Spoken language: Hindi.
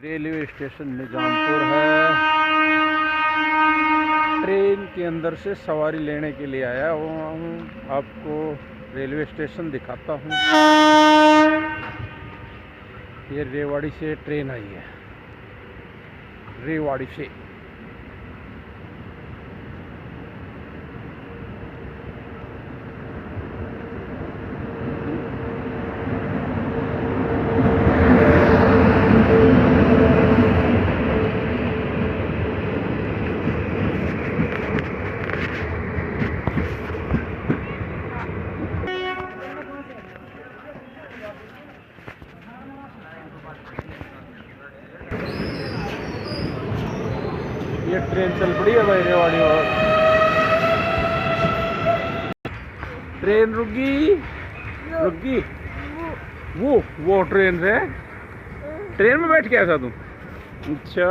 रेलवे स्टेशन निजामपुर है। ट्रेन के अंदर से सवारी लेने के लिए आया हूँ। आपको रेलवे स्टेशन दिखाता हूँ। ये रेवाड़ी से ट्रेन आई है, रेवाड़ी से। ये ट्रेन चल पड़ी है भाई रेवाड़ी और ट्रेन रुकी रुकी। वो ट्रेन से ट्रेन में बैठ के आया था तू? अच्छा।